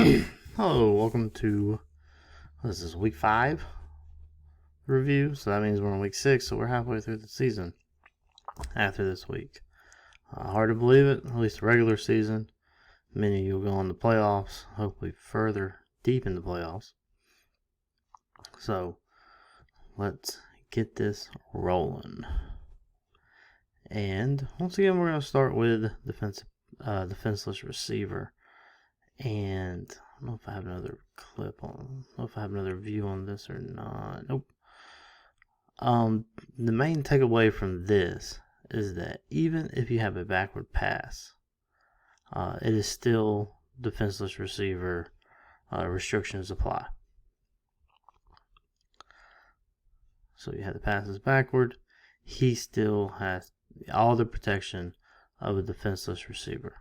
Hello, welcome to this is week 5 review. So that means we're on week 6, so we're halfway through the season after this week. Hard to believe it, at least the regular season. Many of you will go on the playoffs, hopefully further deep in the playoffs. So let's get this rolling. And once again, we're going to start with defenseless receiver. And I don't know if I have another clip on. I don't know if I have another view on this or not. Nope. The main takeaway from this is that even if you have a backward pass, it is still defenseless receiver restrictions apply. So you have the passes backward. He still has all the protection of a defenseless receiver.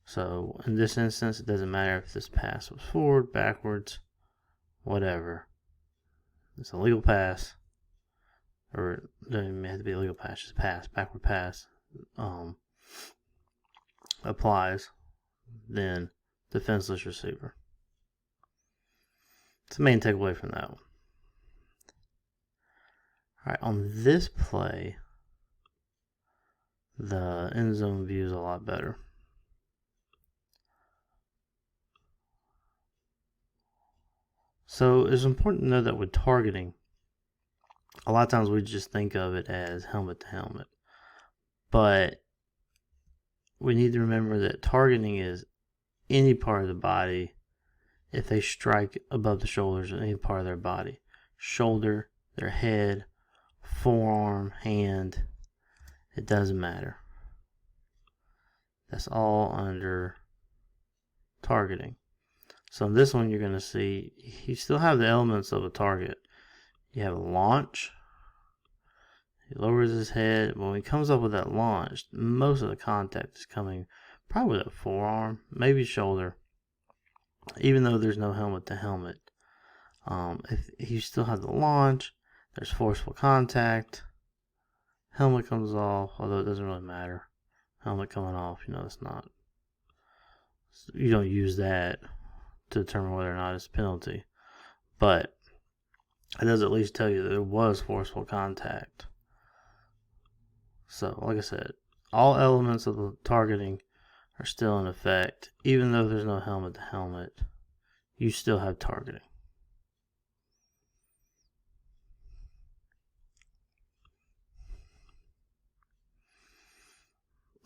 So in this instance, it doesn't matter if this pass was forward, backwards, whatever. It's a legal pass, or it doesn't even have to be a legal pass, just pass, backward pass, applies, then defenseless receiver. It's the main takeaway from that one. Alright, on this play, the end zone view is a lot better. So it's important to know that with targeting, a lot of times we just think of it as helmet to helmet. But we need to remember that targeting is any part of the body if they strike above the shoulders of any part of their body. Shoulder, their head, forearm, hand, it doesn't matter. That's all under targeting. So in this one, you're going to see you still have the elements of a target. You have a launch. He lowers his head. When he comes up with that launch, most of the contact is coming probably with a forearm, maybe shoulder, even though there's no helmet to helmet. If you still have the launch, there's forceful contact. Helmet comes off, although it doesn't really matter. Helmet coming off, it's not. You don't use that to determine whether or not it's a penalty. But it does at least tell you that there was forceful contact. So, like I said, all elements of the targeting are still in effect. Even though there's no helmet to helmet, you still have targeting.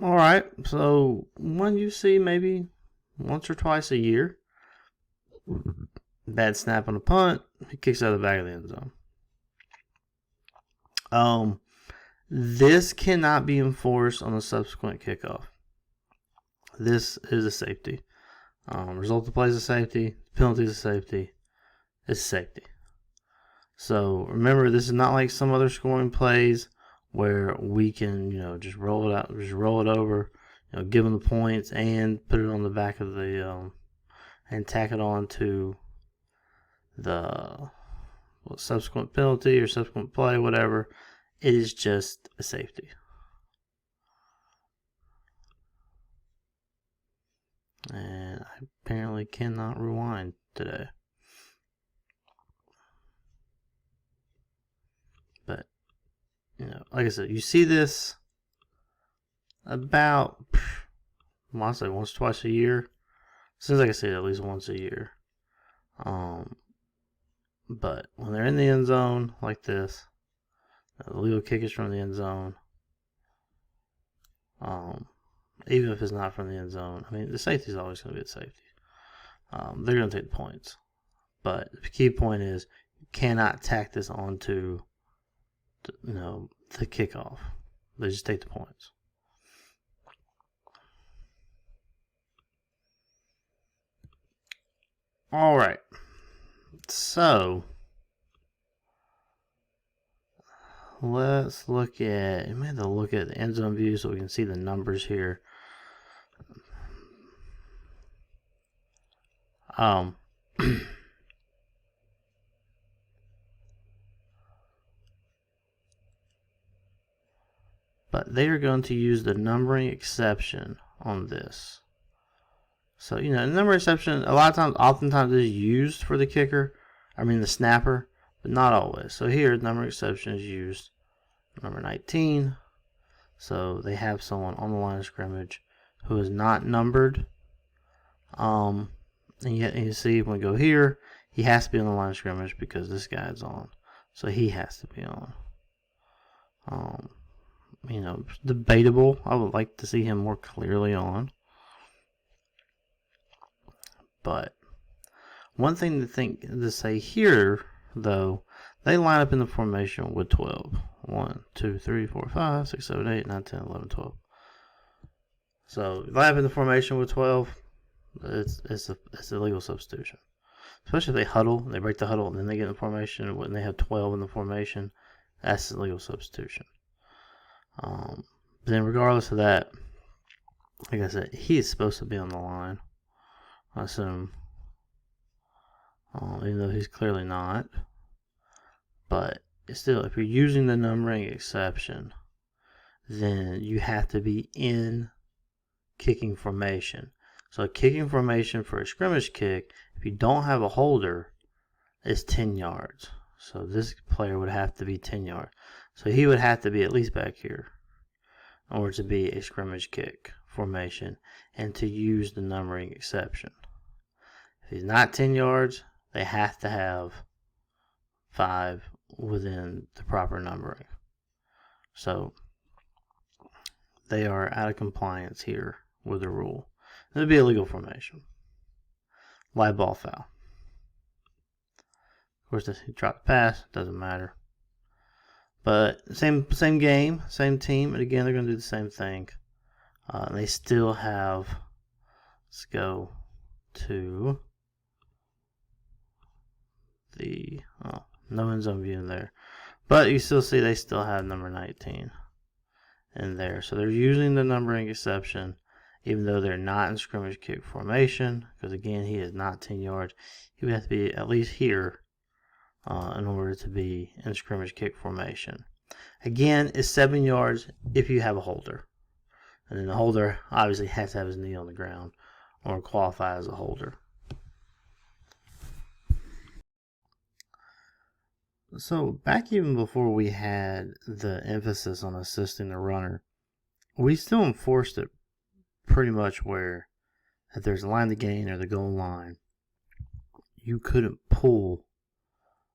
Alright, so when you see maybe once or twice a year, bad snap on a punt, he kicks out of the back of the end zone. This cannot be enforced on a subsequent kickoff. This is a safety. Result of play is a safety. Penalty is a safety. It's safety. So remember, this is not like some other scoring plays where we can, just roll it out, just roll it over, give them the points and put it on the back of the, and tack it on to the subsequent penalty or subsequent play, whatever. It is just a safety. And I apparently cannot rewind today. But, like I said, you see this about, I say once, twice a year. Seems like I say it at least once a year. But when they're in the end zone like this, the legal kick is from the end zone. Even if it's not from the end zone, the safety is always going to be a safety. They're going to take the points. But the key point is you cannot tack this onto, the kickoff. They just take the points. All right. So let's look at. You may have to look at the end zone view so we can see the numbers here. But they are going to use the numbering exception on this. So, you know, number exception, a lot of times, oftentimes is used for the kicker, the snapper, but not always. So here, number exception is used, number 19. So they have someone on the line of scrimmage who is not numbered. And you see when we go here, he has to be on the line of scrimmage because this guy is on. So he has to be on. You know, debatable. I would like to see him more clearly on. But one thing to say here, though, they line up in the formation with 12. 1, 2, 3, 4, 5, 6, 7, 8, 9, 10, 11, 12. So if I have in the formation with 12, it's a legal substitution. Especially if they huddle, they break the huddle, and then they get in the formation. When they have 12 in the formation, that's a legal substitution. But then regardless of that, like I said, he is supposed to be on the line, I assume. Even though he's clearly not. But still, if you're using the numbering exception, then you have to be in kicking formation. So a kicking formation for a scrimmage kick, if you don't have a holder, is 10 yards. So this player would have to be 10 yards. So he would have to be at least back here in order to be a scrimmage kick formation and to use the numbering exception. If he's not 10 yards, they have to have 5 within the proper numbering. So they are out of compliance here with the rule. It would be a legal formation. Live ball foul. Of course, if he dropped the pass, doesn't matter. But same game, same team, and again, they're going to do the same thing. They still have, let's go to the, no end zone view there. But you still see they still have number 19 in there. So they're using the numbering exception, even though they're not in scrimmage kick formation, because again, he is not 10 yards. He would have to be at least here in order to be in scrimmage kick formation. Again, it's 7 yards if you have a holder. And then the holder obviously has to have his knee on the ground or qualify as a holder. So back even before we had the emphasis on assisting the runner, we still enforced it pretty much where if there's a line to gain or the goal line, you couldn't pull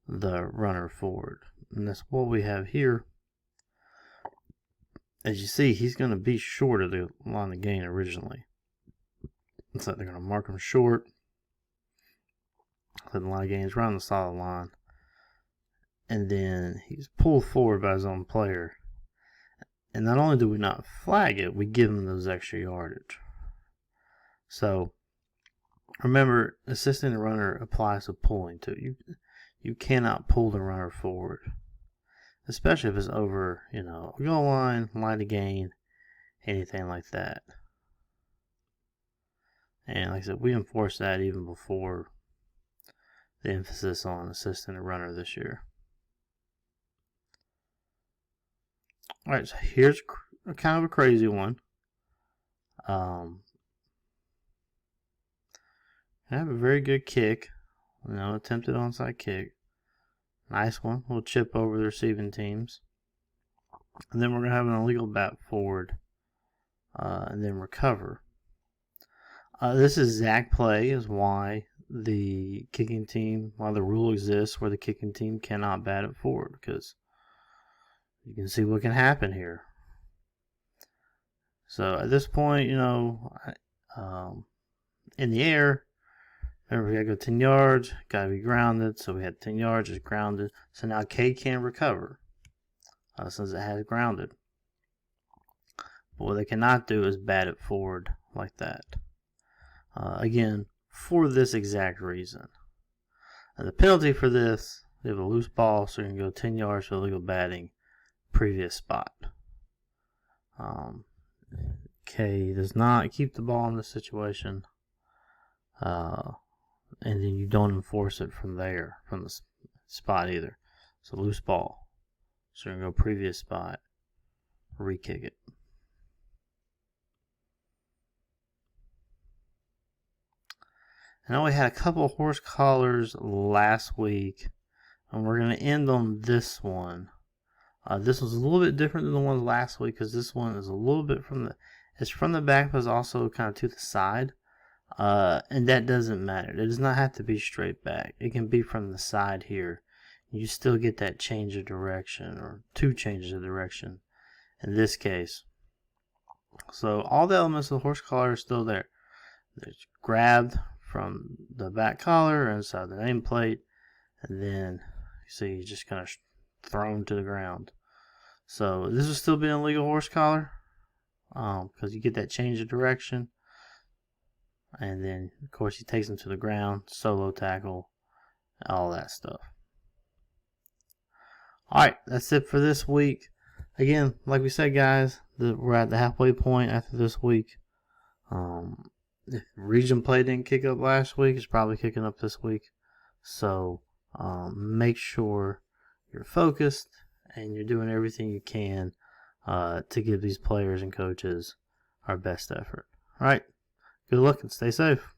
the runner forward. And that's what we have here. As you see, he's going to be short of the line to gain originally. So they're going to mark him short. So the line of gain is right on the solid line. And then he's pulled forward by his own player. And not only do we not flag it, we give him those extra yardage. So remember, assisting the runner applies to pulling too. You cannot pull the runner forward, especially if it's over, a goal line, line to gain, anything like that. And like I said, we enforced that even before the emphasis on assisting the runner this year. Alright, so here's kind of a crazy one. I have a very good kick. Attempted onside kick. Nice one. We'll chip over the receiving teams. And then we're going to have an illegal bat forward. And then recover. This exact play is why the rule exists where the kicking team cannot bat it forward. Because you can see what can happen here. So at this point, in the air, remember, we got to go 10 yards, got to be grounded. So we had 10 yards, it's grounded. So now K can recover since it has grounded. But what they cannot do is bat it forward like that. Again, for this exact reason. And the penalty for this, they have a loose ball, so you can go 10 yards for illegal batting, previous spot. K does not keep the ball in this situation. And then you don't enforce it from there, from the spot either. It's a loose ball. So you're going to go previous spot, re-kick it. I know we had a couple of horse collars last week, and we're going to end on this one. This one's a little bit different than the ones last week because this one is a little bit it's from the back, but it's also kind of to the side. And that doesn't matter. It does not have to be straight back. It can be from the side here. You still get that change of direction, or two changes of direction in this case. So all the elements of the horse collar are still there. It's grabbed from the back collar inside the nameplate, and then you see it's just kind of thrown to the ground. So this will still be an illegal horse collar because you get that change of direction. And then, of course, he takes them to the ground, solo tackle, all that stuff. Alright, that's it for this week. Again, like we said, guys, we're at the halfway point after this week. If region play didn't kick up last week, it's probably kicking up this week. So, make sure you're focused and you're doing everything you can to give these players and coaches our best effort. Alright, good luck and stay safe.